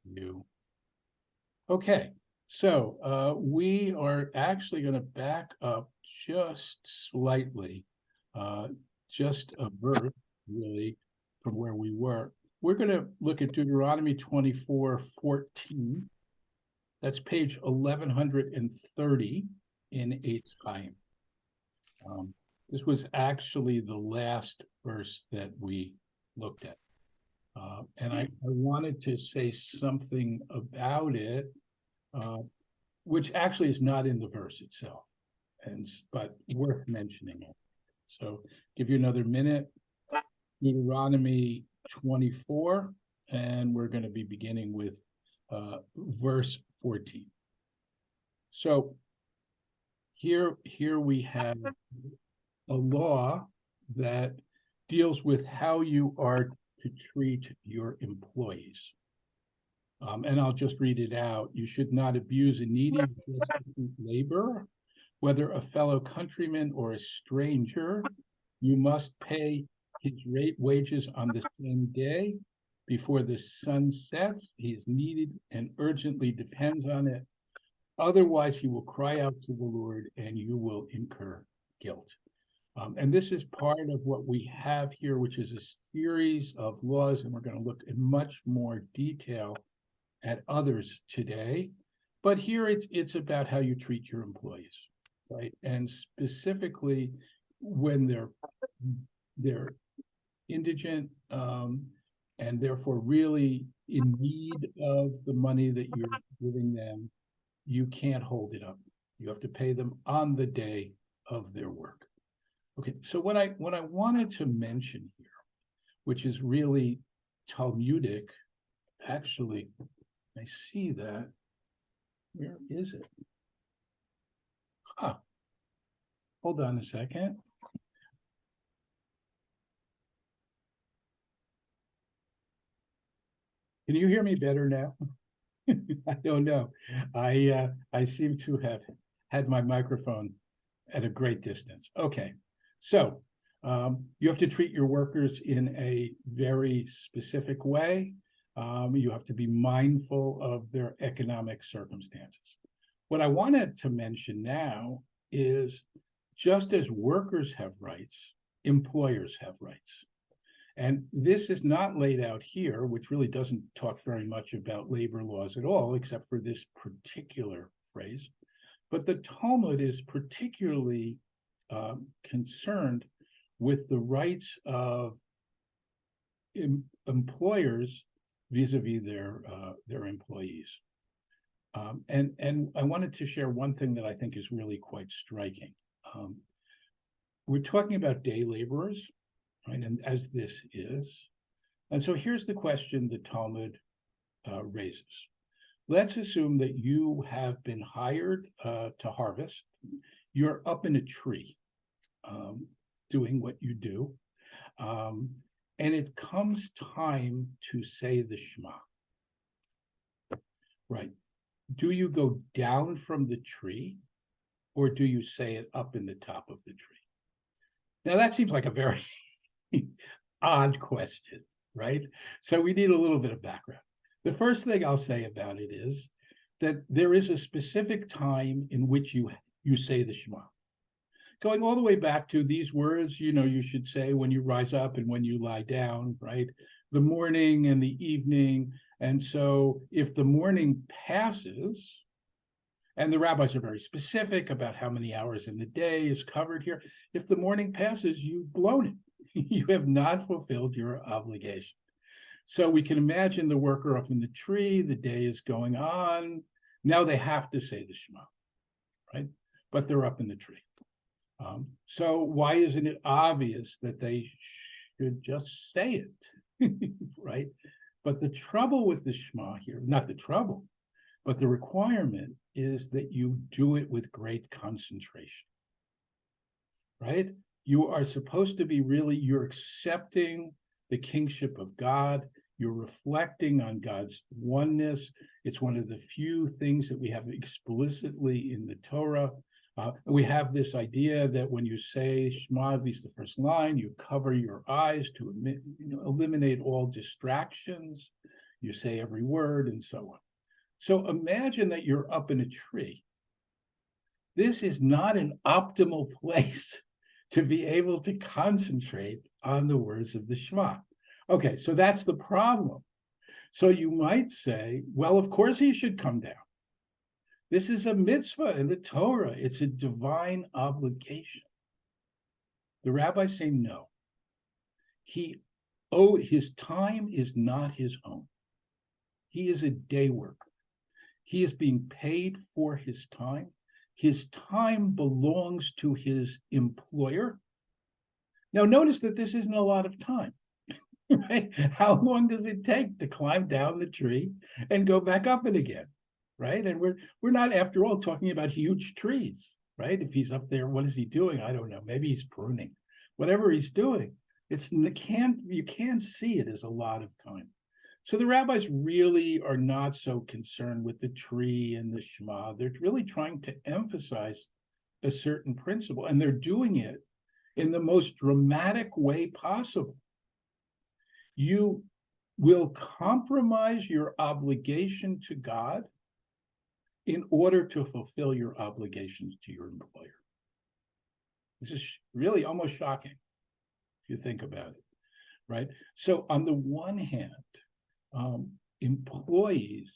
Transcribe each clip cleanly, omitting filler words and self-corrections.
You. Okay, so we are actually going to back up just slightly, just a verse really from where we were. We're going to look at Deuteronomy 24:14. That's page 1130 in Eighth Chaim. This was actually the last verse that we looked at. And I wanted to say something about it, which actually is not in the verse itself, but worth mentioning it. So give you another minute. Deuteronomy 24, and we're going to be beginning with verse 14. So here we have a law that deals with how you are to treat your employees. And I'll just read it out. You should not abuse a needy labor, whether a fellow countryman or a stranger. You must pay his wages on the same day before the sun sets. He is needed and urgently depends on it. Otherwise, he will cry out to the Lord and you will incur guilt. And this is part of what we have here, which is a series of laws, and we're going to look in much more detail at others today. But here it's about how you treat your employees, right? And specifically when they're indigent and therefore really in need of the money that you're giving them, you can't hold it up. You have to pay them on the day of their work. Okay, so what I wanted to mention here, which is really Talmudic, actually, I see that. Where is it? Hold on a second. Can you hear me better now? I don't know. I seem to have had my microphone at a great distance. Okay, so you have to treat your workers in a very specific way. You have to be mindful of their economic circumstances. What I wanted to mention now is just as workers have rights, employers have rights. And this is not laid out here, which really doesn't talk very much about labor laws at all, except for this particular phrase. But the Talmud is particularly concerned with the rights of employers vis-a-vis their employees. And I wanted to share one thing that I think is really quite striking. We're talking about day laborers, right? And as this is, and so here's the question the Talmud raises. Let's assume that you have been hired to harvest. You're up in a tree doing what you do. And it comes time to say the Shema. Right. Do you go down from the tree or do you say it up in the top of the tree? Now that seems like a very odd question, right? So we need a little bit of background. The first thing I'll say about it is that there is a specific time in which you say the Shema. Going all the way back to these words, you should say when you rise up and when you lie down, right? The morning and the evening. And so if the morning passes, and the rabbis are very specific about how many hours in the day is covered here, if the morning passes, you've blown it. You have not fulfilled your obligation. So we can imagine the worker up in the tree, the day is going on. Now they have to say the Shema, right? But they're up in the tree. So why isn't it obvious that they should just say it, right? But the trouble with the Shema here, not the trouble, but the requirement is that you do it with great concentration, right? You are supposed to be you're accepting the kingship of God. You're reflecting on God's oneness. It's one of the few things that we have explicitly in the Torah. We have this idea that when you say Shema, at least the first line, you cover your eyes to eliminate all distractions. you say every word, and so on. So imagine that you're up in a tree. This is not an optimal place to be able to concentrate on the words of the Shema. Okay, so that's the problem. So you might say, well, of course he should come down. This is a mitzvah in the Torah. It's a divine obligation. The rabbis say no. His time is not his own. He is a day worker. He is being paid for his time. His time belongs to his employer. Now, notice that this isn't a lot of time, right? How long does it take to climb down the tree and go back up it again, right? And we're not, after all, talking about huge trees, right? If he's up there, what is he doing? I don't know. Maybe he's pruning. Whatever he's doing, you can't see it as a lot of time. So the rabbis really are not so concerned with the tree and the Shema. They're really trying to emphasize a certain principle, and they're doing it in the most dramatic way possible. You will compromise your obligation to God in order to fulfill your obligations to your employer. This is really almost shocking if you think about it, right? So on the one hand, employees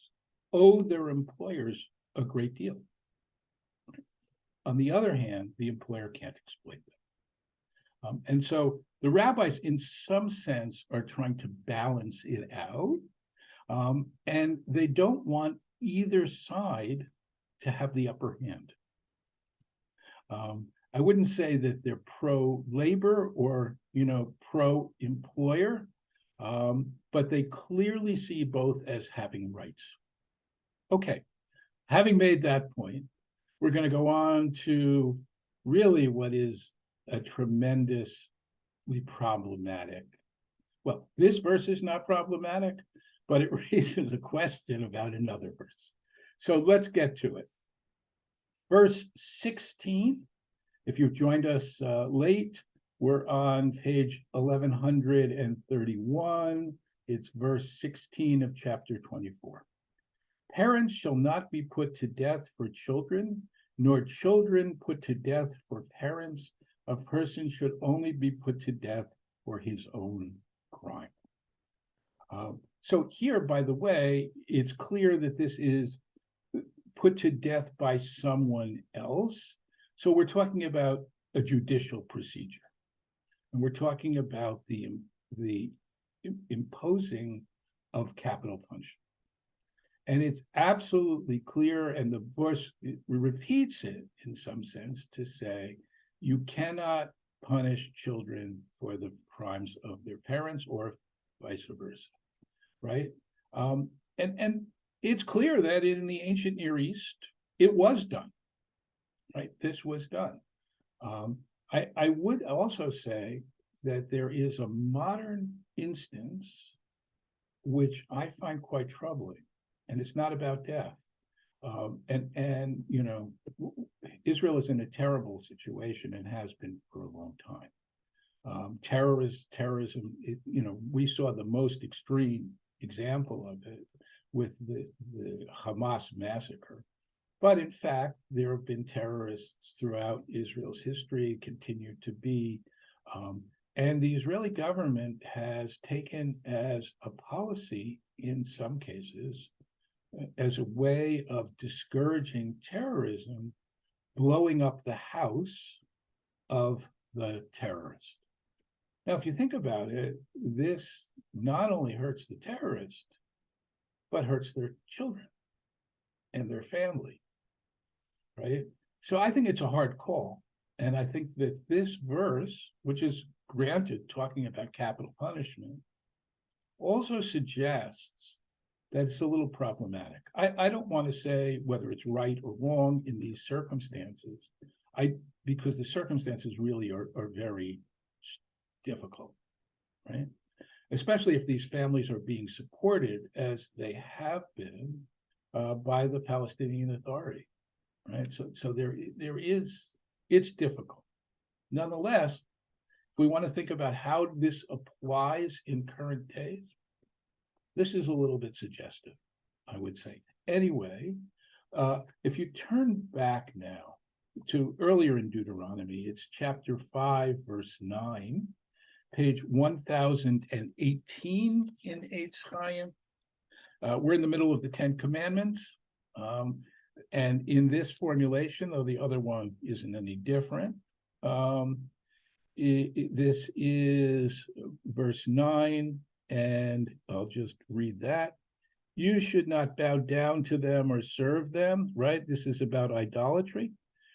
owe their employers a great deal. On the other hand, the employer can't exploit them. And so the rabbis, in some sense, are trying to balance it out, and they don't want either side to have the upper hand. I wouldn't say that they're pro-labor or, pro-employer, but they clearly see both as having rights. Okay, having made that point, we're going to go on to really what is a tremendously problematic. Well, this verse is not problematic, but it raises a question about another verse. So let's get to it. Verse 16, if you've joined us late, we're on page 1131. It's verse 16 of chapter 24. Parents shall not be put to death for children, nor children put to death for parents. A person should only be put to death for his own crime. So here, by the way, it's clear that this is put to death by someone else. So we're talking about a judicial procedure. And we're talking about the imposing of capital punishment. And it's absolutely clear, and the verse repeats it in some sense to say, you cannot punish children for the crimes of their parents or vice versa, right? And it's clear that in the ancient Near East, it was done, right? This was done. I would also say that there is a modern instance which I find quite troubling, and it's not about death. Israel is in a terrible situation and has been for a long time. Terrorism, we saw the most extreme example of it with the Hamas massacre. But in fact, there have been terrorists throughout Israel's history, continue to be. And the Israeli government has taken as a policy, in some cases, as a way of discouraging terrorism, blowing up the house of the terrorist. Now, if you think about it, this not only hurts the terrorist, but hurts their children and their family, right? So I think it's a hard call. And I think that this verse, which is granted talking about capital punishment, also suggests that it's a little problematic. I don't want to say whether it's right or wrong in these circumstances, because the circumstances really are very difficult, right? Especially if these families are being supported as they have been by the Palestinian Authority, right? So there is, it's difficult. Nonetheless, if we want to think about how this applies in current days, This is a little bit suggestive, I would say. Anyway, if you turn back now to earlier in Deuteronomy, it's chapter 5, verse 9, page 1018 in Eitz Chaim. We're in the middle of the Ten Commandments. And in this formulation, though the other one isn't any different, this is verse 9, and I'll just read that. You should not bow down to them or serve them, right? This is about idolatry.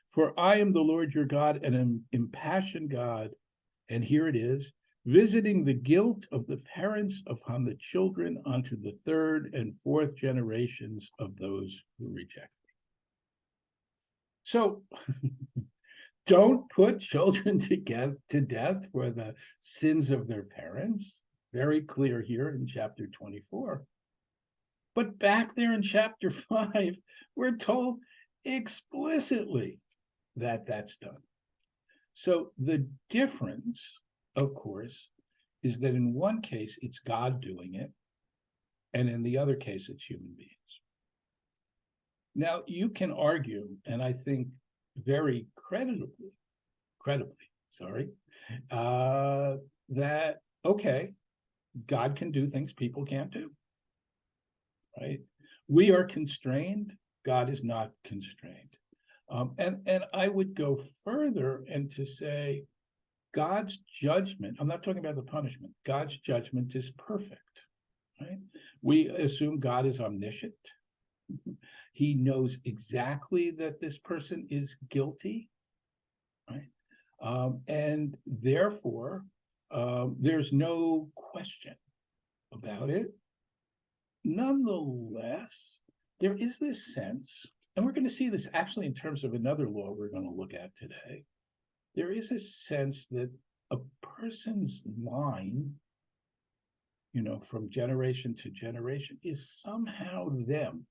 For I am the Lord your God, and an impassioned God, and here it is, visiting the guilt of the parents upon the children unto the third and fourth generations of those who reject me. So don't put children to death for the sins of their parents. Very clear here in chapter 24. But back there in chapter 5, we're told explicitly that that's done. So the difference, of course, is that in one case, it's God doing it, and in the other case, it's human beings. Now, you can argue, and I think very credibly, that, okay, God can do things people can't do, right? We are constrained, God is not constrained. And I would go further and to say, God's judgment, I'm not talking about the punishment, God's judgment is perfect, right? We assume God is omniscient. He knows exactly that this person is guilty, right? And therefore, there's no question about it. Nonetheless, there is this sense, and we're going to see this actually in terms of another law we're going to look at today. There is a sense that a person's line, from generation to generation, is somehow them.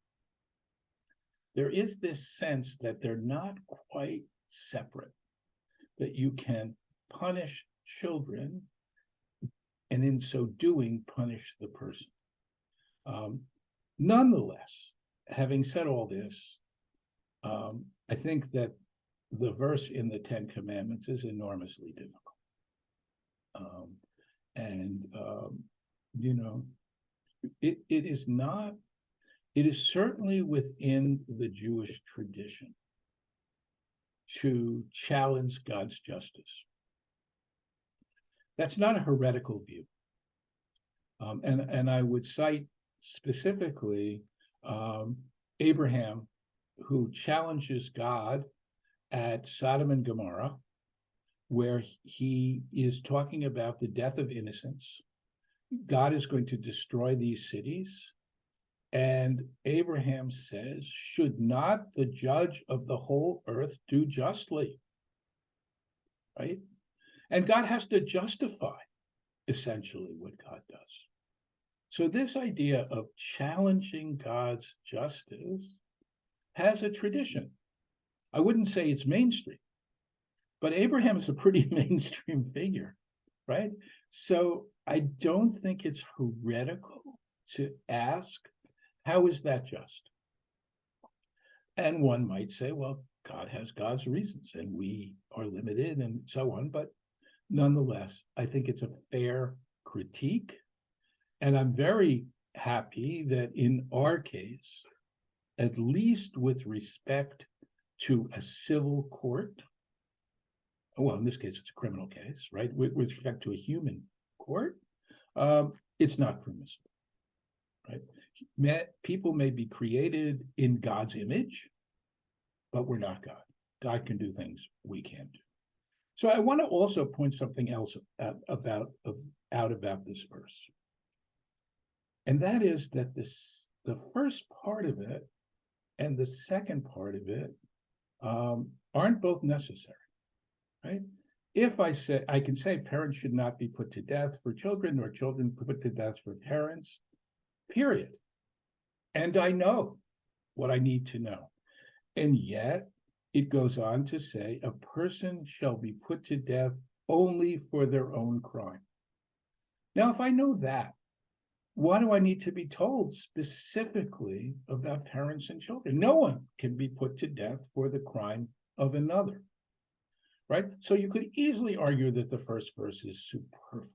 There is this sense that they're not quite separate, that you can punish children and in so doing punish the person. Nonetheless, having said all this, I think that the verse in the Ten Commandments is enormously difficult. It is certainly within the Jewish tradition to challenge God's justice. That's not a heretical view. And I would cite specifically Abraham, who challenges God at Sodom and Gomorrah, where he is talking about the death of innocents. God is going to destroy these cities. And Abraham says, should not the judge of the whole earth do justly? Right? And God has to justify essentially what God does. So this idea of challenging God's justice has a tradition. I wouldn't say it's mainstream, but Abraham is a pretty mainstream figure, right? So I don't think it's heretical to ask, how is that just? And one might say, well, God has God's reasons and we are limited and so on. But nonetheless, I think it's a fair critique. And I'm very happy that in our case, at least with respect to a civil court, well, in this case, it's a criminal case, right? With respect to a human court, it's not permissible, right? People may be created in God's image, but we're not God. God can do things we can't do. So I want to also point something else out about this verse. And that is that the first part of it and the second part of it aren't both necessary, right? If I can say parents should not be put to death for children, nor children put to death for parents, period. And I know what I need to know. And yet it goes on to say a person shall be put to death only for their own crime. Now, if I know that, why do I need to be told specifically about parents and children? No one can be put to death for the crime of another, right? So you could easily argue that the first verse is superfluous.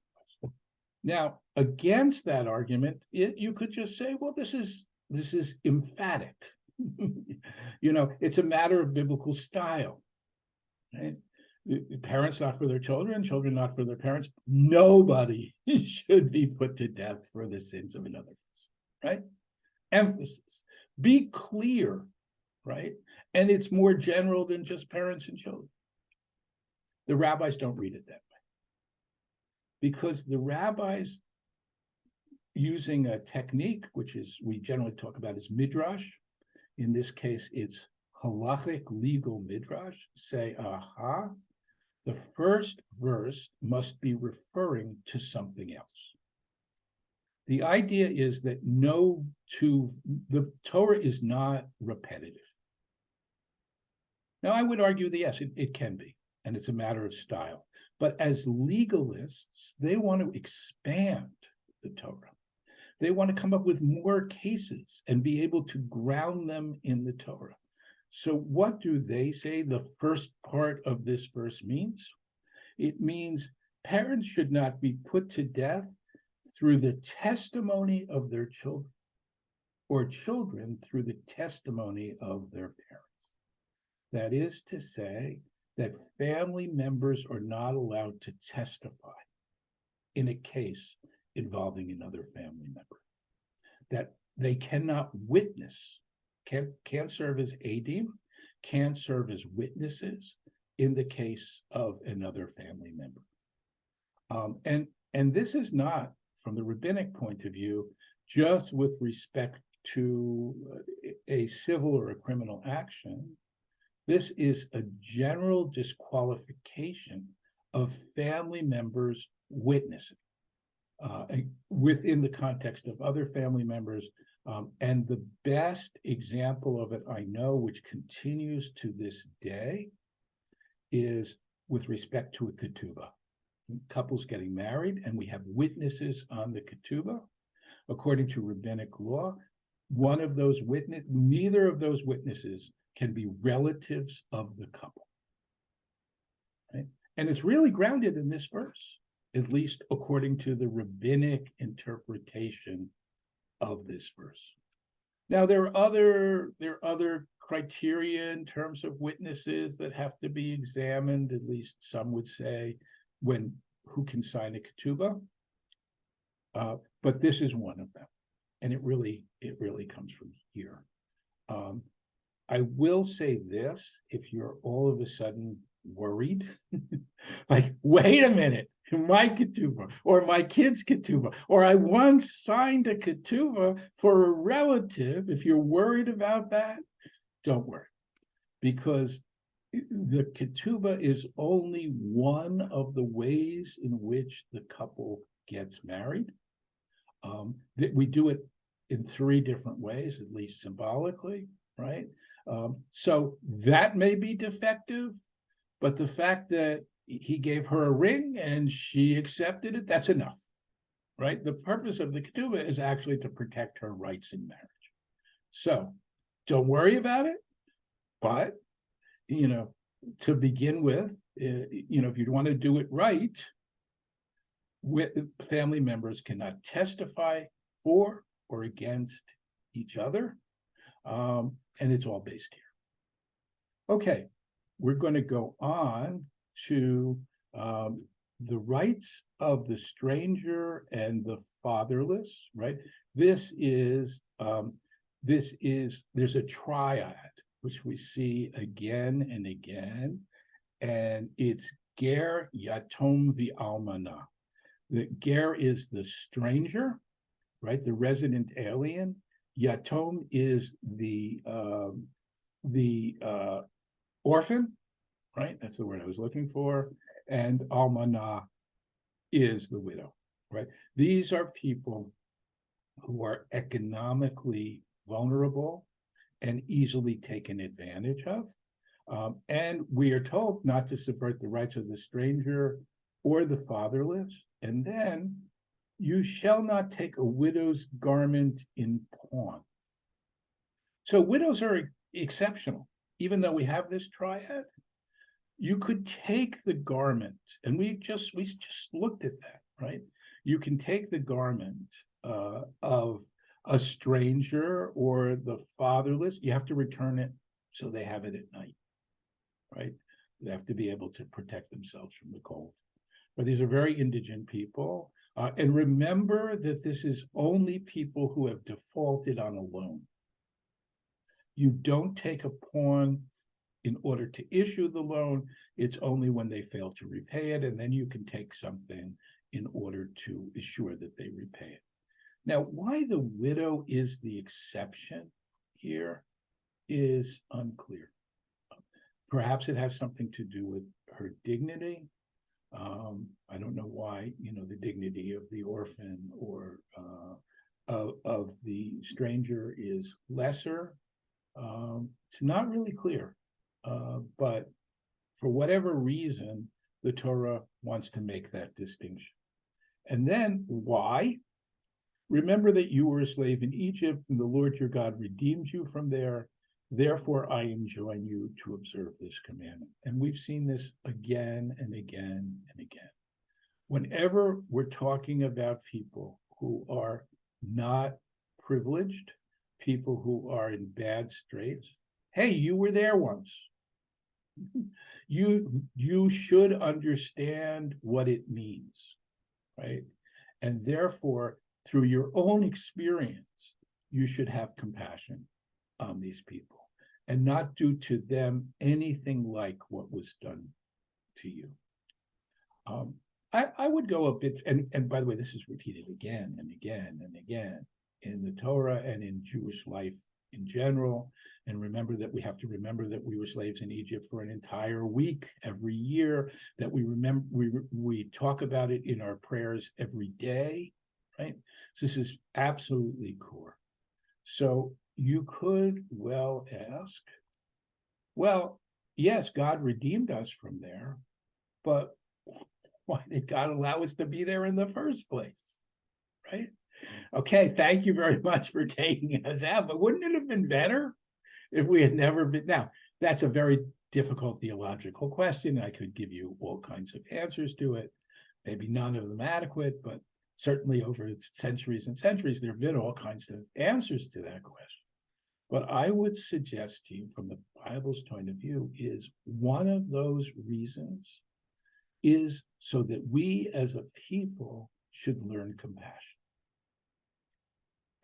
Now, against that argument, you could just say, well, this is emphatic. It's a matter of biblical style, right? Parents not for their children, children not for their parents. Nobody should be put to death for the sins of another person, right? Emphasis. Be clear, right? And it's more general than just parents and children. The rabbis don't read it that way, because the rabbis, using a technique, which is we generally talk about as midrash, in this case, it's halachic legal midrash, say, aha, the first verse must be referring to something else. The idea is that the Torah is not repetitive. Now, I would argue that yes, it can be, and it's a matter of style. But as legalists, they want to expand the Torah. They want to come up with more cases and be able to ground them in the Torah. So what do they say the first part of this verse means? It means parents should not be put to death through the testimony of their children, or children through the testimony of their parents. That is to say that family members are not allowed to testify in a case involving another family member. That they cannot witness, can't serve as adim, can't serve as witnesses in the case of another family member. And this is not, from the rabbinic point of view, just with respect to a civil or a criminal action. This is a general disqualification of family members witnessing within the context of other family members. And the best example of it I know, which continues to this day, is with respect to a ketubah. Couples getting married, and we have witnesses on the ketubah. According to rabbinic law, neither of those witnesses can be relatives of the couple. Right? And it's really grounded in this verse, at least according to the rabbinic interpretation of this verse. Now, there are other criteria in terms of witnesses that have to be examined, at least some would say, who can sign a ketubah. But this is one of them. And it really comes from here. I will say this, if you're all of a sudden worried, like, wait a minute, my ketubah or my kid's ketubah, or I once signed a ketubah for a relative, if you're worried about that, don't worry, because the ketubah is only one of the ways in which the couple gets married. That we do it in 3 different ways, at least symbolically, right? So that may be defective, but the fact that he gave her a ring and she accepted it, that's enough, right? The purpose of the ketubah is actually to protect her rights in marriage. So don't worry about it, but, to begin with, if you want to do it right, family members cannot testify for or against each other, and it's all based here. Okay, we're going to go on to the rights of the stranger and the fatherless, right? There's a triad, which we see again and again, and it's ger, yatom, v'almana. The ger is the stranger, right? The resident alien. Yatom is the orphan, right? That's the word I was looking for. And almana is the widow, right? These are people who are economically vulnerable and easily taken advantage of. And we are told not to subvert the rights of the stranger or the fatherless. And then you shall not take a widow's garment in pawn. So widows are exceptional, even though we have this triad. You could take the garment, and we just looked at that, right? You can take the garment of a stranger or the fatherless. You have to return it so they have it at night, right? They have to be able to protect themselves from the cold. But these are very indigent people. And remember that this is only people who have defaulted on a loan. You don't take a pawn in order to issue the loan. It's only when they fail to repay it, and then you can take something in order to assure that they repay it. Now, why the widow is the exception here is unclear. Perhaps it has something to do with her dignity. I don't know why, the dignity of the orphan or of the stranger is lesser. It's not really clear, but for whatever reason, the Torah wants to make that distinction. And then why? Remember that you were a slave in Egypt, and the Lord your God redeemed you from there. Therefore, I enjoin you to observe this commandment. And we've seen this again and again and again. Whenever we're talking about people who are not privileged, people who are in bad straits, hey, you were there once. You should understand what it means, right? And therefore, through your own experience, you should have compassion on these people and not do to them anything like what was done to you. I would go a bit, and by the way, this is repeated again and again and again in the Torah and in Jewish life in general. And remember that we have to remember that we were slaves in Egypt for an entire week every year, that we talk about it in our prayers every day, right? So this is absolutely core. So you could well ask, well, yes, God redeemed us from there, but why did God allow us to be there in the first place, right? Okay, thank you very much for taking us out, but wouldn't it have been better if we had never been? Now, that's a very difficult theological question. I could give you all kinds of answers to it, maybe none of them adequate, but certainly over centuries and centuries, there have been all kinds of answers to that question. What I would suggest to you from the Bible's point of view is one of those reasons is so that we as a people should learn compassion.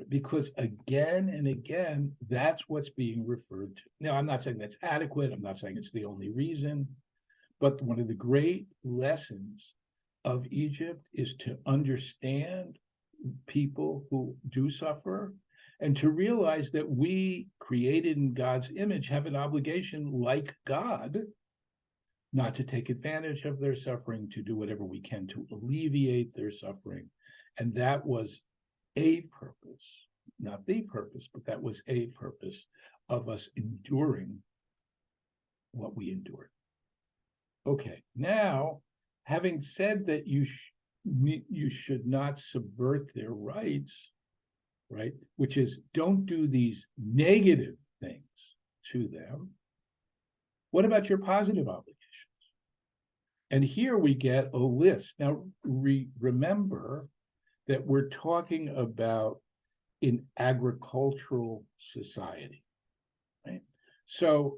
Because again and again, that's what's being referred to. Now, I'm not saying that's adequate. I'm not saying it's the only reason. But one of the great lessons of Egypt is to understand people who do suffer and to realize that we, created in God's image, have an obligation, like God, not to take advantage of their suffering, to do whatever we can to alleviate their suffering. And that was a purpose, not the purpose, but that was a purpose of us enduring what we endured. Okay, now, having said that you should not subvert their rights, right, which is don't do these negative things to them, what about your positive obligations? And here we get a list. Now, remember that we're talking about in agricultural society, right? So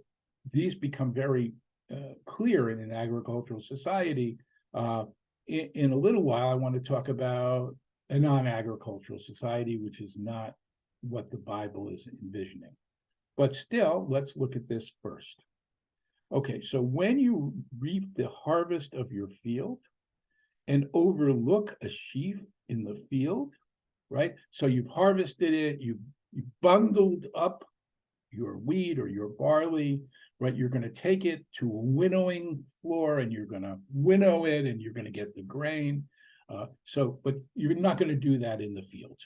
these become very clear in an agricultural society. In a little while, I want to talk about a non-agricultural society, which is not what the Bible is envisioning. But still, let's look at this first. Okay, so when you reap the harvest of your field and overlook a sheaf in the field, right? So you've harvested it, you bundled up your wheat or your barley, right? You're going to take it to a winnowing floor and you're going to winnow it and you're going to get the grain. But you're not going to do that in the field,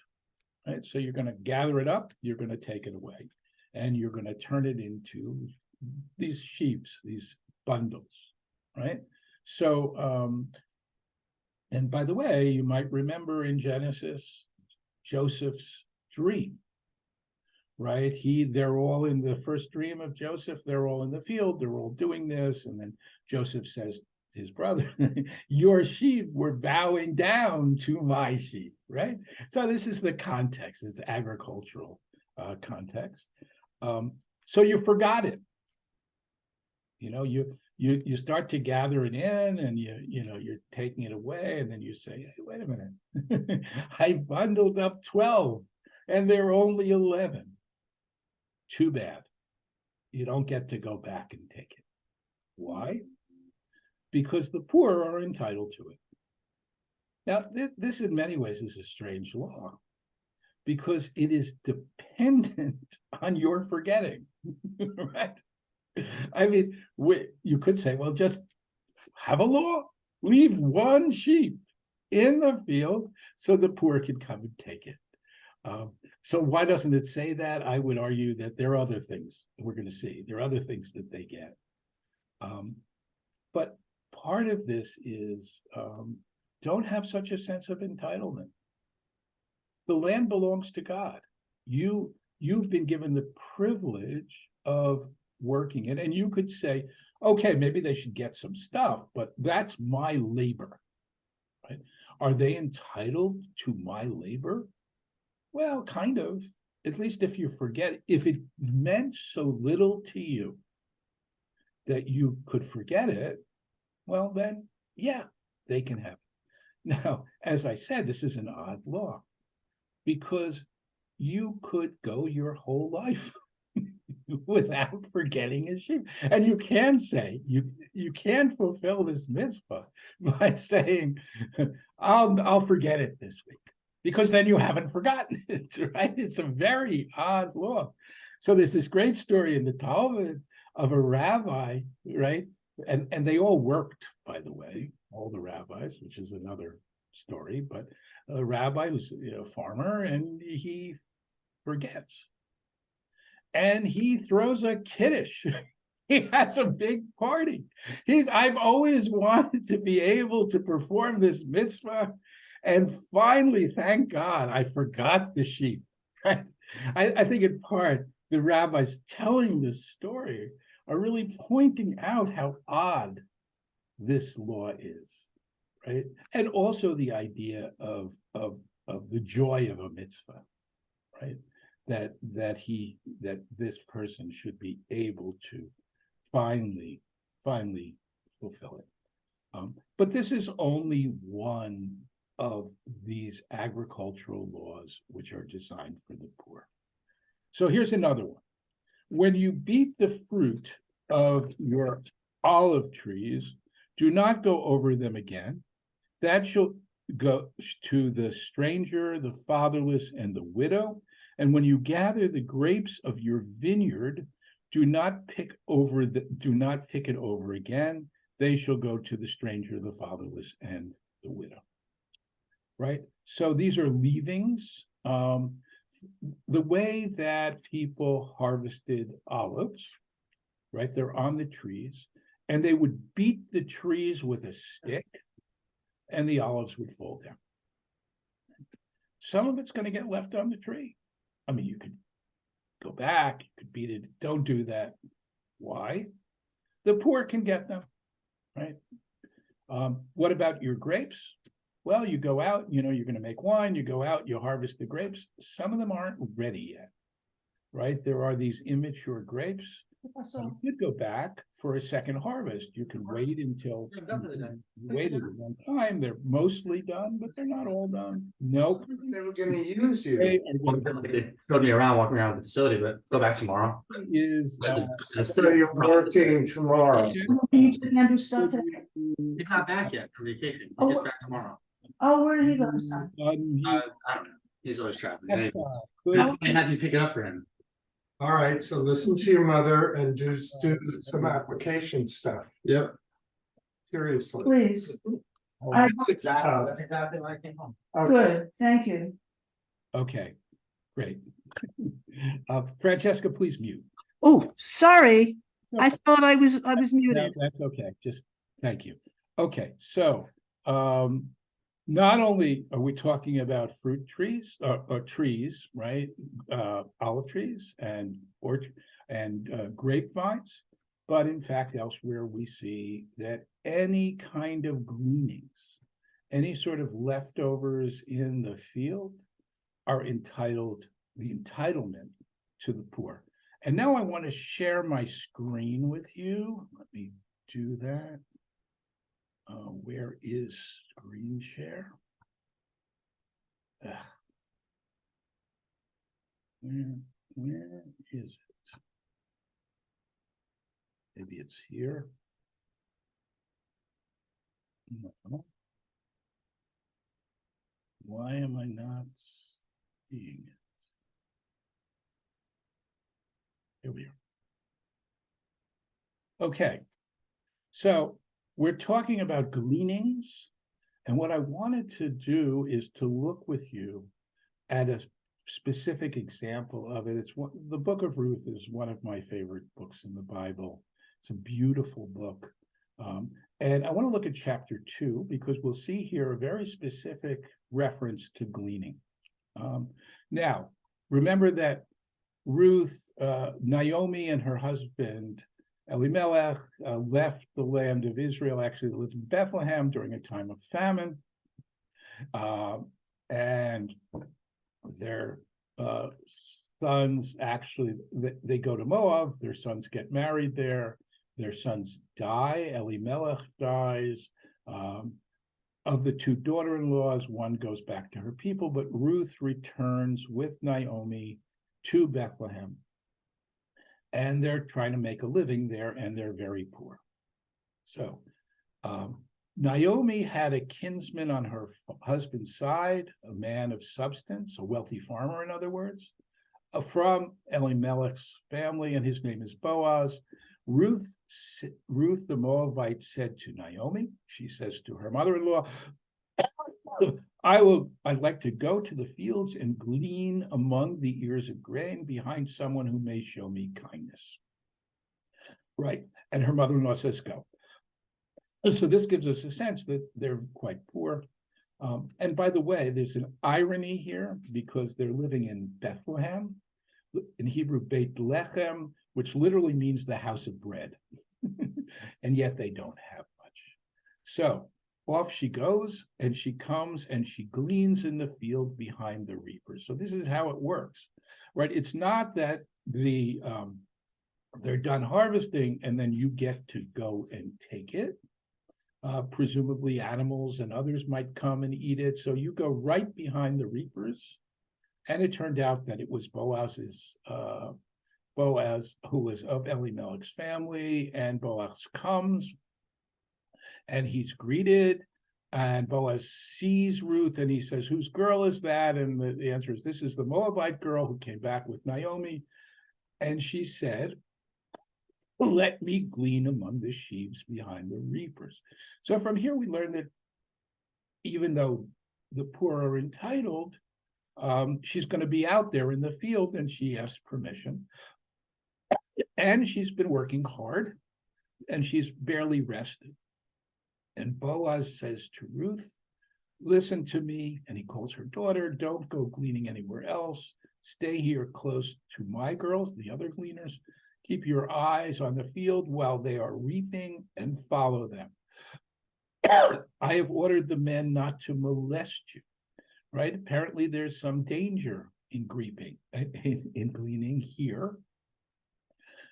right? So you're going to gather it up, you're going to take it away, and you're going to turn it into these sheaves, these bundles, right? So And by the way, you might remember in Genesis, Joseph's dream, right? They're all in the first dream of Joseph, they're all in the field, they're all doing this. And then Joseph says to his brother, your sheep were bowing down to my sheep, right? So this is the context, it's agricultural context. So you forgot it. You start to gather it in, and you're taking it away, and then you say, hey, wait a minute, I bundled up 12 and they're only 11. Too bad. You don't get to go back and take it. Why? Because the poor are entitled to it. Now, this in many ways is a strange law, because it is dependent on your forgetting, right? I mean, you could say, well, just have a law, leave one sheep in the field so the poor can come and take it. So why doesn't it say that? I would argue that there are other things we're going to see. There are other things that they get. But part of this is don't have such a sense of entitlement. The land belongs to God. You've been given the privilege of working it, and you could say, okay, maybe they should get some stuff, but that's my labor, right? Are they entitled to my labor? Well, kind of, at least if you forget, if it meant so little to you that you could forget it, well, then, yeah, they can have it. Now, as I said, this is an odd law, because you could go your whole life without forgetting a sheep. And you can say, you can fulfill this mitzvah by saying, I'll forget it this week, because then you haven't forgotten it, right? It's a very odd law. So there's this great story in the Talmud of a rabbi, right? And they all worked, by the way, all the rabbis, which is another story, but a rabbi who's a farmer, and he forgets. And he throws a kiddush. He has a big party. I've always wanted to be able to perform this mitzvah, and finally, thank God, I forgot the sheep. Right? I think in part, the rabbis telling this story are really pointing out how odd this law is, right? And also the idea of the joy of a mitzvah, right? That this person should be able to finally fulfill it. But this is only one of these agricultural laws which are designed for the poor. So here's another one. When you beat the fruit of your olive trees, do not go over them again. That shall go to the stranger, the fatherless, and the widow. And when you gather the grapes of your vineyard, do not pick it over again. They shall go to the stranger, the fatherless, and the widow. Right? So these are leavings. The way that people harvested olives, right? They're on the trees, and they would beat the trees with a stick, and the olives would fall down. Some of it's going to get left on the tree. I mean, you could go back, you could beat it. Don't do that. Why? The poor can get them, right? What about your grapes? Well, you go out, you're going to make wine, you go out, you harvest the grapes. Some of them aren't ready yet, right? There are these immature grapes. You could go back for a second harvest. You can wait until you waited a long time. They're mostly done, but they're not all done. Nope. They were going to use you. They showed me around, walking around the facility, but go back tomorrow. So you're working tomorrow. You took Andrew's stuff today? He's not back yet from vacation. He Oh, gets back tomorrow. Oh, where did he go this time? I don't know. He's always traveling. Good. I had you pick it up for him. All right, so listen to your mother and do some application stuff. Yep. Seriously. Please, That's exactly why I came home. Okay. good, thank you. Okay, great. Francesca, please mute. Oh, sorry. I thought I was No, muted. that's okay. Just thank you. Okay, so not only are we talking about fruit trees or trees, right? Olive trees and grapevines, but in fact, elsewhere we see that any kind of gleanings, any sort of leftovers in the field are the entitlement to the poor. And now I want to share my screen with you. Let me do that. Where is screen share? Ugh. Where is it? Maybe it's here. No. Why am I not seeing it? Here we are. Okay, so we're talking about gleanings, and what I wanted to do is to look with you at a specific example of it. The Book of Ruth is one of my favorite books in the Bible. It's a beautiful book. And I want to look at chapter 2 because we'll see here a very specific reference to gleaning. Now, remember that Ruth, Naomi and her husband, Elimelech, left the land of Israel, actually lived in Bethlehem during a time of famine. And their sons actually, they go to Moab, their sons get married there, their sons die, Elimelech dies. Of the two daughter-in-laws, one goes back to her people, but Ruth returns with Naomi to Bethlehem. And they're trying to make a living there, and they're very poor. So Naomi had a kinsman on her husband's side, a man of substance, a wealthy farmer, in other words, from Elimelech's family, and his name is Boaz. Ruth the Moabite said to Naomi, she says to her mother-in-law, I'd like to go to the fields and glean among the ears of grain behind someone who may show me kindness. Right, and her mother-in-law says, go. And so this gives us a sense that they're quite poor. And by the way, there's an irony here because they're living in Bethlehem, in Hebrew, Beit Lechem, which literally means the house of bread. And yet they don't have much. So off she goes, and she comes and she gleans in the field behind the reapers. So this is how it works, right? It's not that they're done harvesting and then you get to go and take it. Presumably animals and others might come and eat it. So you go right behind the reapers. And it turned out that it was Boaz, who was of Elimelech's family, and Boaz comes and he's greeted, and Boaz sees Ruth and he says, whose girl is that? And the answer is, this is the Moabite girl who came back with Naomi. And she said, let me glean among the sheaves behind the reapers. So from here we learn that even though the poor are entitled, she's going to be out there in the field, and she asks permission. And she's been working hard, and she's barely rested. And Boaz says to Ruth, listen to me, and he calls her daughter, don't go gleaning anywhere else. Stay here close to my girls, the other gleaners. Keep your eyes on the field while they are reaping and follow them. I have ordered the men not to molest you. Right? Apparently there's some danger in gleaning here.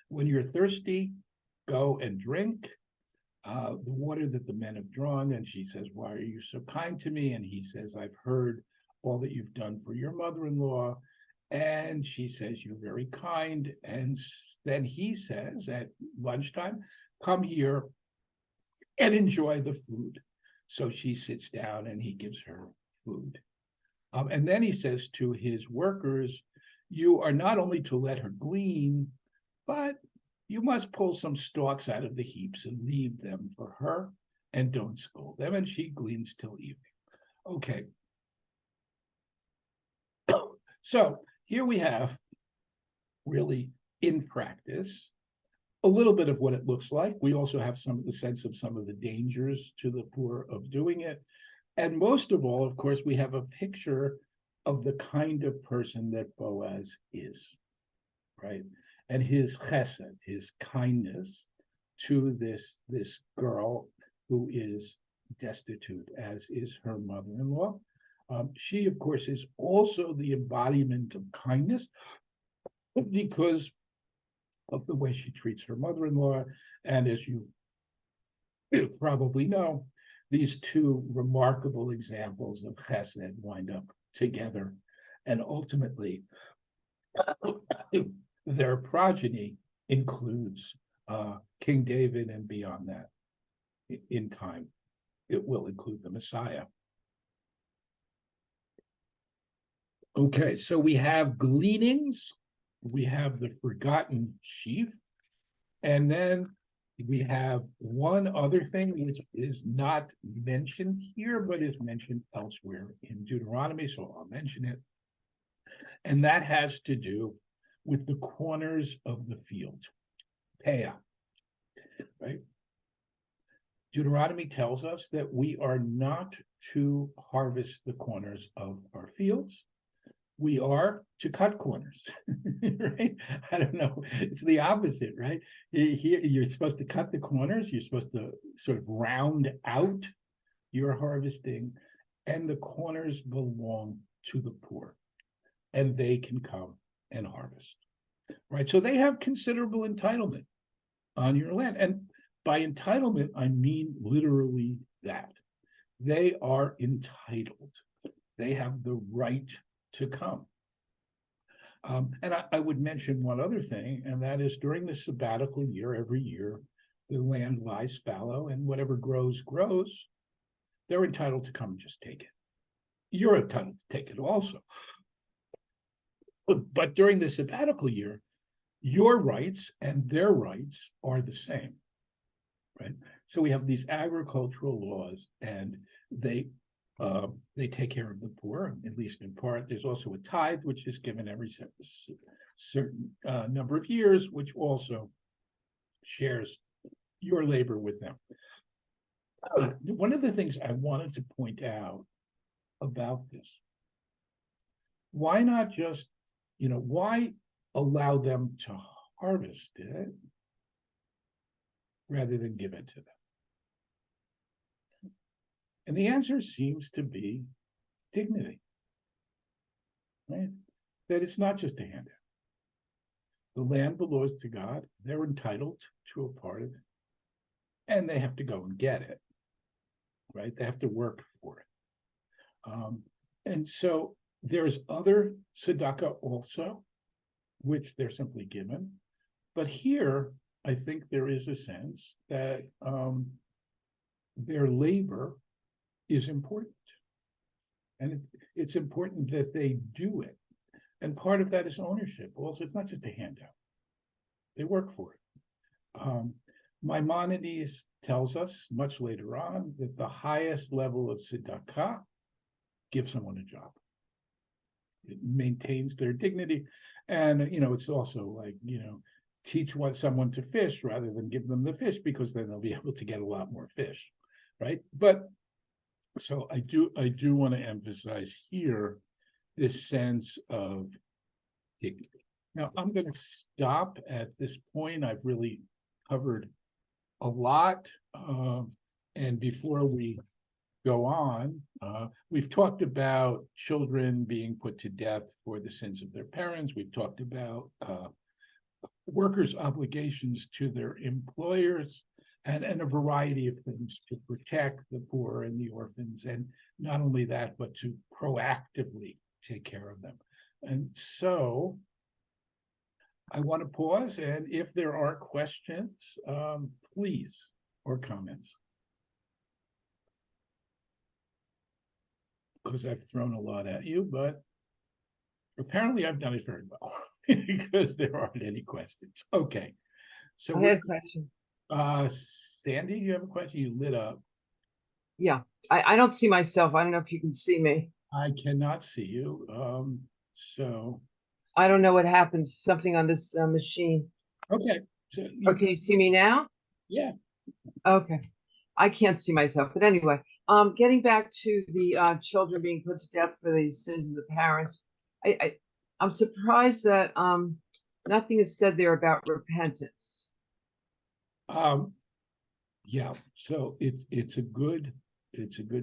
When you're thirsty, go and drink the water that the men have drawn. And she says, why are you so kind to me? And he says, I've heard all that you've done for your mother-in-law. And she says, you're very kind. And then he says at lunchtime, come here and enjoy the food. So she sits down and he gives her food. And then he says to his workers, you are not only to let her glean, but you must pull some stalks out of the heaps and leave them for her, and don't scold them. And she gleans till evening. Okay. So here we have, really in practice, a little bit of what it looks like. We also have some of the sense of some of the dangers to the poor of doing it. And most of all, of course, we have a picture of the kind of person that Boaz is, right? And his chesed, his kindness to this girl who is destitute, as is her mother-in-law. She, of course, is also the embodiment of kindness because of the way she treats her mother-in-law. And as you probably know, these two remarkable examples of chesed wind up together, and ultimately their progeny includes King David, and beyond that, in time, it will include the Messiah. Okay, so we have gleanings, we have the forgotten sheaf, and then we have one other thing which is not mentioned here, but is mentioned elsewhere in Deuteronomy, so I'll mention it. And that has to do with the corners of the field, peah, right? Deuteronomy tells us that we are not to harvest the corners of our fields. We are to cut corners, right? I don't know. It's the opposite, right? Here, you're supposed to cut the corners. You're supposed to sort of round out your harvesting, and the corners belong to the poor, and they can come and harvest, right? So they have considerable entitlement on your land. And by entitlement, I mean literally that. They are entitled. They have the right to come. And I would mention one other thing, and that is during the sabbatical year, every year, the land lies fallow, and whatever grows, grows. They're entitled to come and just take it. You're entitled to take it also. But during the sabbatical year, your rights and their rights are the same, right? So we have these agricultural laws, and they take care of the poor, at least in part. There's also a tithe, which is given every certain number of years, which also shares your labor with them. One of the things I wanted to point out about this, why not just, why allow them to harvest it rather than give it to them? And the answer seems to be dignity, right? That it's not just a handout. The land belongs to God. They're entitled to a part of it, and they have to go and get it, right? They have to work for it. And so there's other tzedakah also, which they're simply given. But here, I think there is a sense that their labor is important. And it's important that they do it. And part of that is ownership. Also, it's not just a handout. They work for it. Maimonides tells us much later on that the highest level of tzedakah gives someone a job. It maintains their dignity. And, it's also like, teach someone to fish rather than give them the fish, because then they'll be able to get a lot more fish, right? But so I do want to emphasize here this sense of dignity. Now, I'm going to stop at this point. I've really covered a lot. And before we go on, we've talked about children being put to death for the sins of their parents. We've talked about workers' obligations to their employers, and a variety of things to protect the poor and the orphans. And not only that, but to proactively take care of them. And so I want to pause, and if there are questions, please, or comments. Because I've thrown a lot at you, but apparently I've done it very well because there aren't any questions. Okay. So I had a question. Sandy, you have a question? You lit up. Yeah, I don't see myself. I don't know if you can see me. I cannot see you. So I don't know what happened. Something on this machine. okay. So Or can you see me now? yeah. Okay. I can't see myself. But anyway, Getting back to the children being put to death for the sins of the parents, I'm surprised that nothing is said there about repentance. Yeah, so it's a good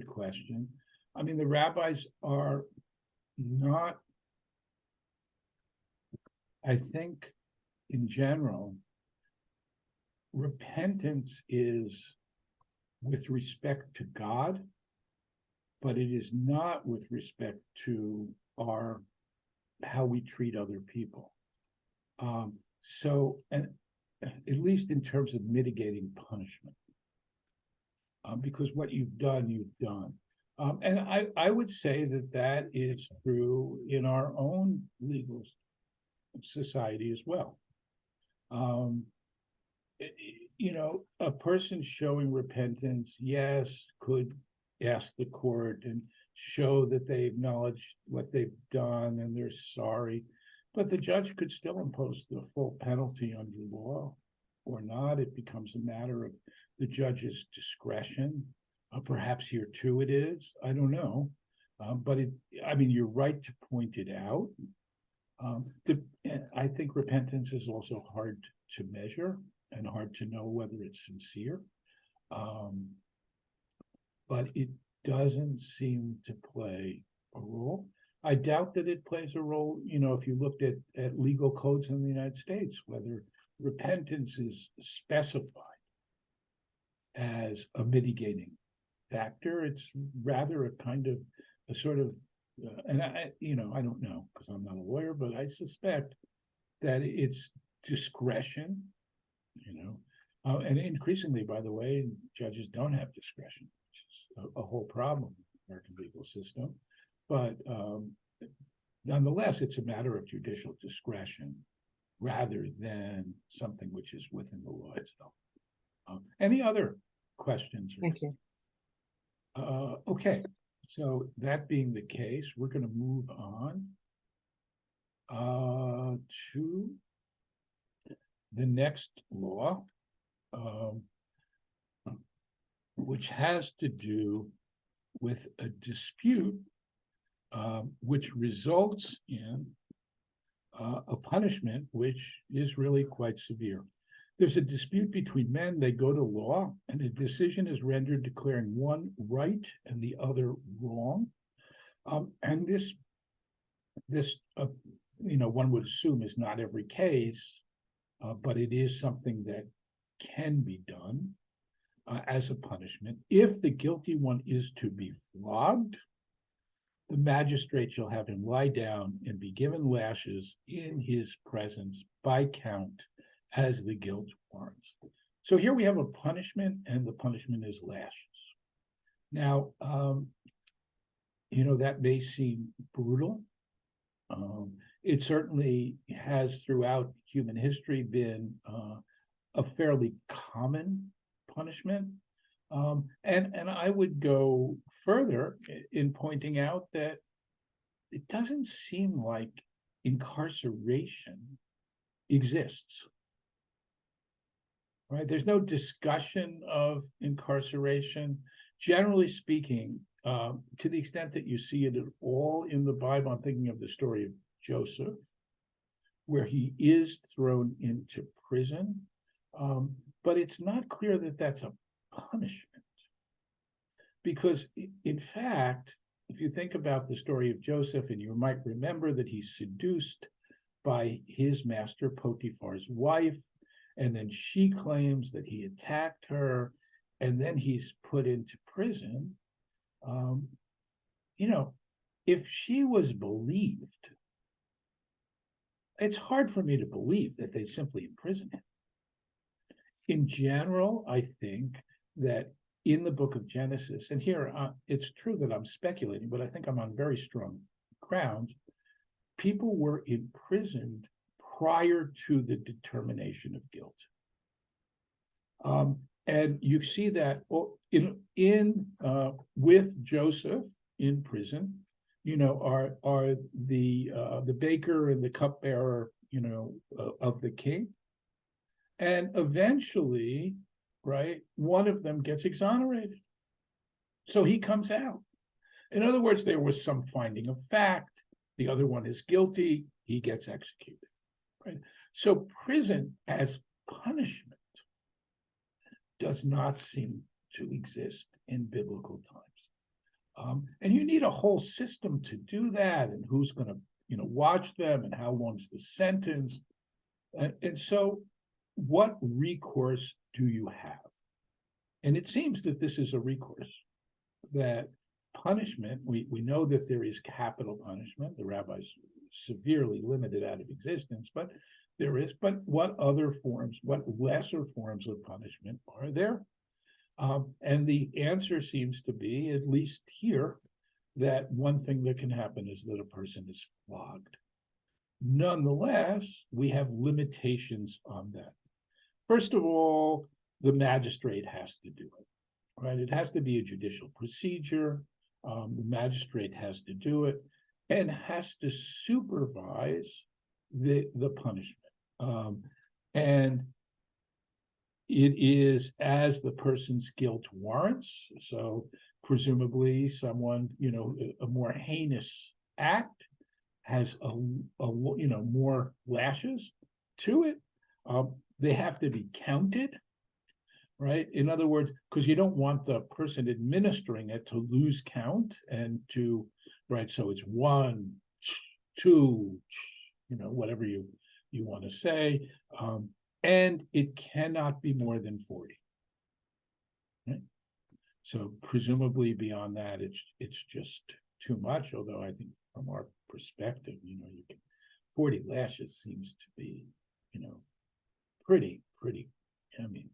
question. I mean, the rabbis are not, I think, in general, repentance is with respect to God, but it is not with respect to how we treat other people. So, and at least in terms of mitigating punishment, because what you've done. And I would say that is true in our own legal society as well. A person showing repentance, yes, could ask the court and show that they acknowledge what they've done and they're sorry, but the judge could still impose the full penalty under law or not. It becomes a matter of the judge's discretion. Perhaps here too it is, I don't know. But you're right to point it out. I think repentance is also hard to measure and hard to know whether it's sincere. But it doesn't seem to play a role. I doubt that it plays a role, if you looked at legal codes in the United States, whether repentance is specified as a mitigating factor. It's rather a sort of, and I don't know because I'm not a lawyer, but I suspect that it's discretion, and increasingly, by the way, judges don't have discretion, which is a whole problem in the American legal system. But nonetheless, it's a matter of judicial discretion rather than something which is within the law itself. Any other questions? Thank you. Okay, so that being the case, we're going to move on to the next law, which has to do with a dispute which results in a punishment which is really quite severe. There's a dispute between men, they go to law, and a decision is rendered declaring one right and the other wrong. And this one would assume is not every case, but it is something that can be done as a punishment. If the guilty one is to be flogged, the magistrate shall have him lie down and be given lashes in his presence by count as the guilt warrants. So here we have a punishment, and the punishment is lashes. Now, that may seem brutal. It certainly has throughout human history been a fairly common punishment. And I would go further in pointing out that it doesn't seem like incarceration exists. Right? There's no discussion of incarceration. Generally speaking, to the extent that you see it at all in the Bible, I'm thinking of the story of Joseph, where he is thrown into prison. But it's not clear that that's a punishment. Because in fact, if you think about the story of Joseph, and you might remember that he's seduced by his master Potiphar's wife, and then she claims that he attacked her, and then he's put into prison. If she was believed, it's hard for me to believe that they simply imprison him. In general, I think that in the book of Genesis, and here it's true that I'm speculating, but I think I'm on very strong grounds, people were imprisoned prior to the determination of guilt. And you see that with Joseph in prison, are the baker and the cupbearer, of the king. And eventually, right, one of them gets exonerated. So he comes out. In other words, there was some finding of fact. The other one is guilty. He gets executed. Right? So prison as punishment does not seem to exist in biblical times. And you need a whole system to do that, and who's going to, watch them, and how long's the sentence. And so what recourse do you have? And it seems that this is a recourse, that punishment, we know that there is capital punishment. The rabbis severely limited out of existence, but there is. But what other forms, what lesser forms of punishment are there? And the answer seems to be, at least here, that one thing that can happen is that a person is flogged. Nonetheless, we have limitations on that. First of all, the magistrate has to do it, right? It has to be a judicial procedure. The magistrate has to do it and has to supervise the punishment. And it is as the person's guilt warrants. So presumably someone, a more heinous act has a more lashes to it. They have to be counted, right? In other words, because you don't want the person administering it to lose count and to, right? So it's 1, 2, whatever you want to say. And it cannot be more than 40. Right? So presumably beyond that, it's just too much. Although I think from our perspective, 40 lashes seems to be, pretty. I mean,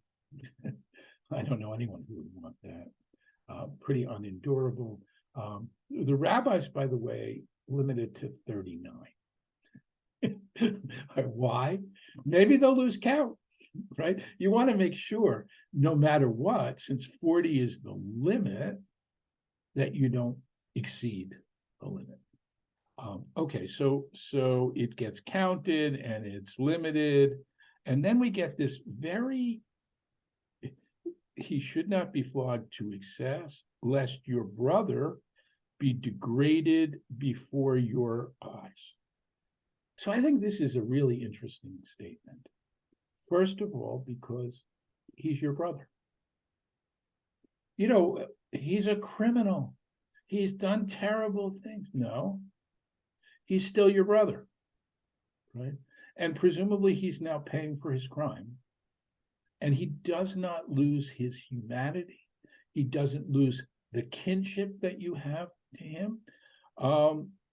I don't know anyone who would want that. Pretty unendurable. The rabbis, by the way, limited to 39. Why? Maybe they'll lose count, right? You want to make sure, no matter what, since 40 is the limit, that you don't exceed the limit. Okay, so it gets counted and it's limited, and then we get this he should not be flogged to excess, lest your brother be degraded before your eyes. So I think this is a really interesting statement. First of all, because he's your brother. He's a criminal. He's done terrible things. No, he's still your brother, right? And presumably he's now paying for his crime. And he does not lose his humanity. He doesn't lose the kinship that you have to him.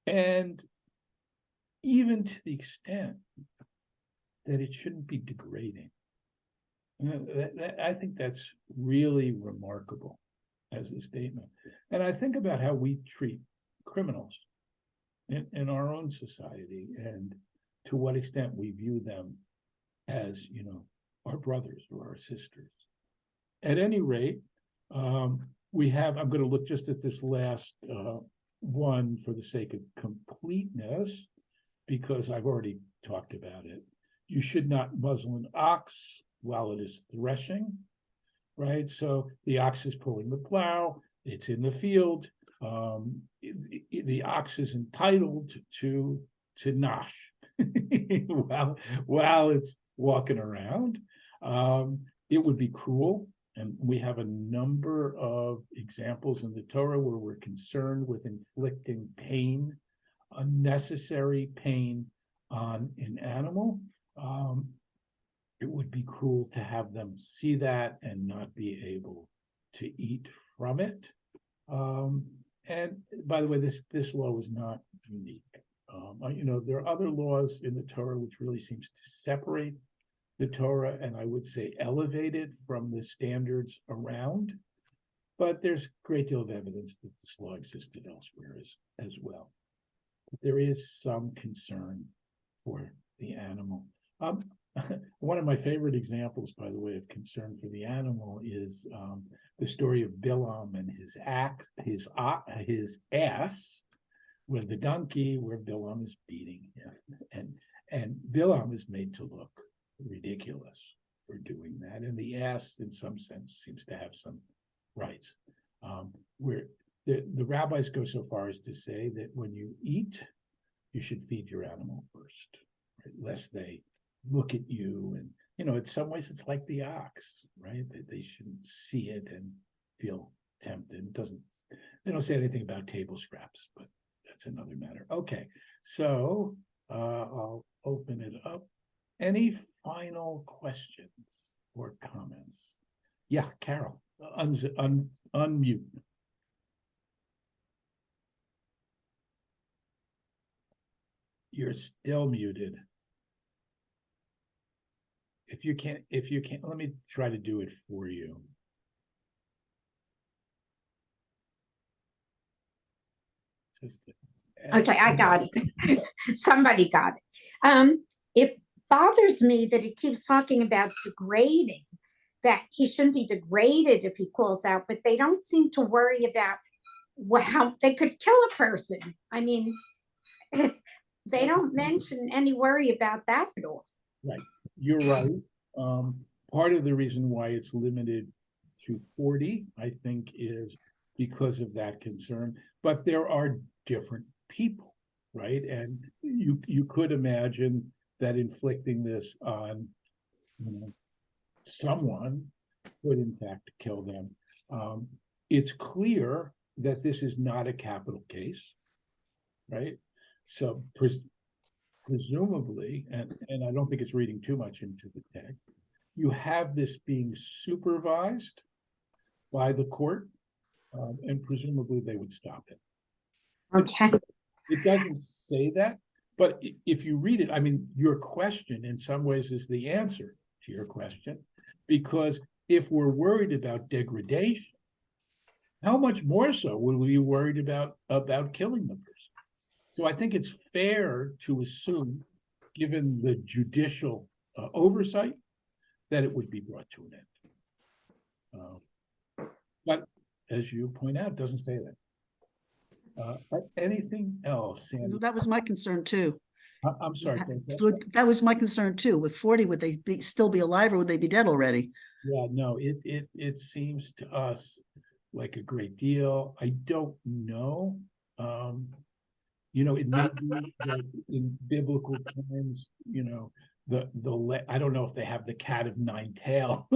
And even to the extent that it shouldn't be degrading. I think that's really remarkable as a statement. And I think about how we treat criminals in our own society, and to what extent we view them as, our brothers or our sisters. At any rate, I'm going to look just at this last one for the sake of completeness, because I've already talked about it. You should not muzzle an ox while it is threshing, right? So the ox is pulling the plow, it's in the field. The ox is entitled to nosh while it's walking around. It would be cruel. And we have a number of examples in the Torah where we're concerned with inflicting pain, unnecessary pain on an animal. It would be cruel to have them see that and not be able to eat from it. And by the way, this law is not unique. There are other laws in the Torah which really seems to separate the Torah, and I would say elevate it from the standards around. But there's a great deal of evidence that this law existed elsewhere as well. But there is some concern for the animal. One of my favorite examples, by the way, of concern for the animal is the story of Bilam and his ass, with the donkey, where Bilam is beating him, and Bilam is made to look ridiculous for doing that, and the ass, in some sense, seems to have some rights. Where the rabbis go so far as to say that when you eat, you should feed your animal first, right? Lest they look at you and, in some ways it's like the ox, right? They shouldn't see it and feel tempted. They don't say anything about table scraps, but that's another matter. Okay, so I'll open it up. Any final questions or comments? Yeah, Carol, unmute. You're still muted. If you can't, let me try to do it for you. Okay, I got it. Somebody got it. It bothers me that he keeps talking about degrading, that he shouldn't be degraded if he calls out, but they don't seem to worry about how they could kill a person. I mean, they don't mention any worry about that at all. Right, you're right. Part of the reason why it's limited to 40, I think, is because of that concern. But there are different people, right? And you could imagine that inflicting this on someone could in fact kill them. It's clear that this is not a capital case, right? So presumably, and I don't think it's reading too much into the text, you have this being supervised by the court, and presumably they would stop it. Okay. It doesn't say that, but if you read it, I mean, your question in some ways is the answer to your question, because if we're worried about degradation, how much more so will we be worried about killing the person? So I think it's fair to assume, given the judicial oversight, that it would be brought to an end. But as you point out, it doesn't say that. Anything else, Sandy? That was my concern too. I'm sorry. That was my concern too. With 40, would they still be alive or would they be dead already? Yeah, no, it seems to us like a great deal. I don't know. It may be that in biblical times, I don't know if they have the cat of nine tail.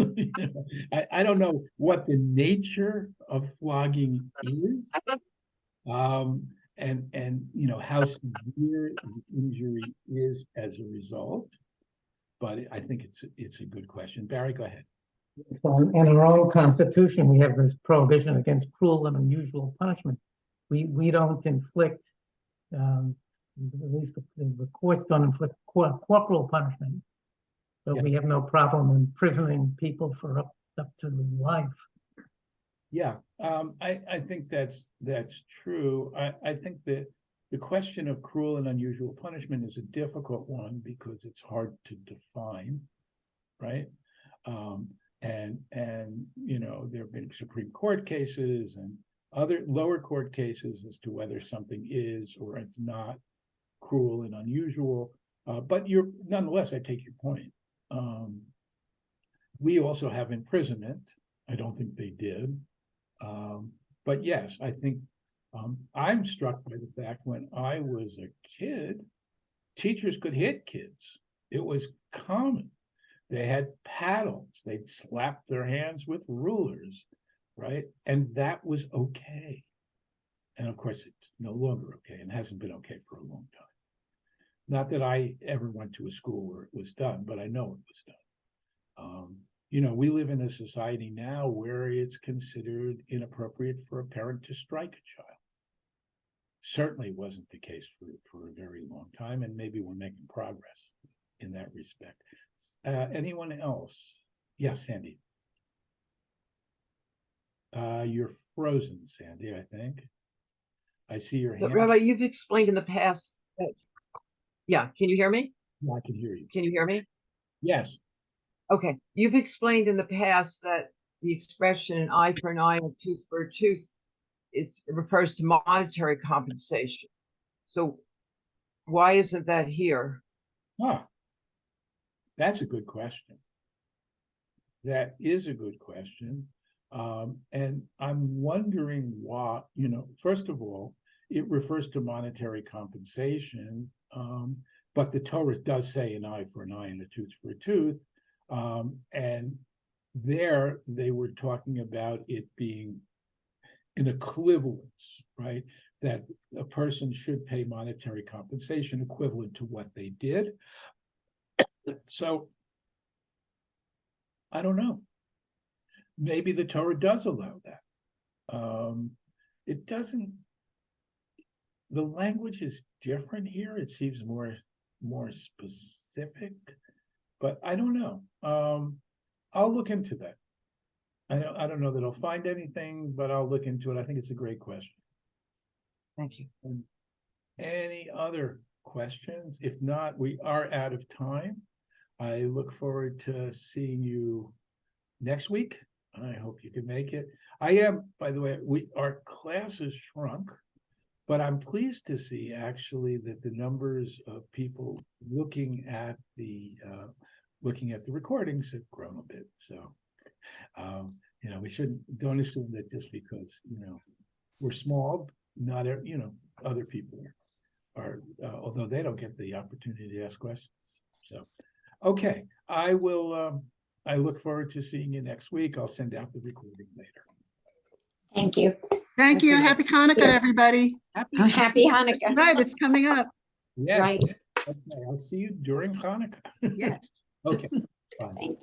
I don't know what the nature of flogging is. And how severe the injury is as a result. But I think it's a good question. Barry, go ahead. So in our own constitution, we have this prohibition against cruel and unusual punishment. We don't inflict, at least the courts don't inflict corporal punishment, but Yeah. we have no problem imprisoning people for up to life. Yeah, I think that's true. I think that the question of cruel and unusual punishment is a difficult one because it's hard to define, right? And there have been Supreme Court cases and other lower court cases as to whether something is or it's not cruel and unusual. But nonetheless, I take your point. We also have imprisonment. I don't think they did. But yes, I think I'm struck by the fact when I was a kid, teachers could hit kids. It was common. They had paddles. They'd slap their hands with rulers, right? And that was okay. And of course, it's no longer okay and hasn't been okay for a long time. Not that I ever went to a school where it was done, but I know it was done. We live in a society now where it's considered inappropriate for a parent to strike a child. Certainly wasn't the case for a very long time, and maybe we're making progress in that respect. Anyone else? Yes, Sandy. You're frozen, Sandy, I think. I see your hand. Rabbi, you've explained in the past that, yeah, can you hear me? Yeah, I can hear you. Can you hear me? Yes. Okay, you've explained in the past that the expression an eye for an eye and a tooth for a tooth, it refers to monetary compensation. So why isn't that here? That's a good question. That is a good question. And I'm wondering why, first of all, it refers to monetary compensation. But the Torah does say an eye for an eye and a tooth for a tooth. And there they were talking about it being an equivalence, right? That a person should pay monetary compensation equivalent to what they did. So I don't know. Maybe the Torah does allow that. It doesn't, the language is different here. It seems more specific, but I don't know. I'll look into that. I don't know that I'll find anything, but I'll look into it. I think it's a great question. Thank you. Any other questions? If not, we are out of time. I look forward to seeing you next week. I hope you can make it. I am, by the way, our class has shrunk, but I'm pleased to see actually that the numbers of people looking at the recordings have grown a bit. So, we don't assume that just because, we're small, not, other people are, although they don't get the opportunity to ask questions. So, okay, I will, I look forward to seeing you next week. I'll send out the recording later. Thank you. Thank you. Happy Hanukkah, everybody. Happy Hanukkah. That's right, it's coming up. Yes. Right. Okay, I'll see you during Hanukkah. Yes. Okay. Bye. Thank you.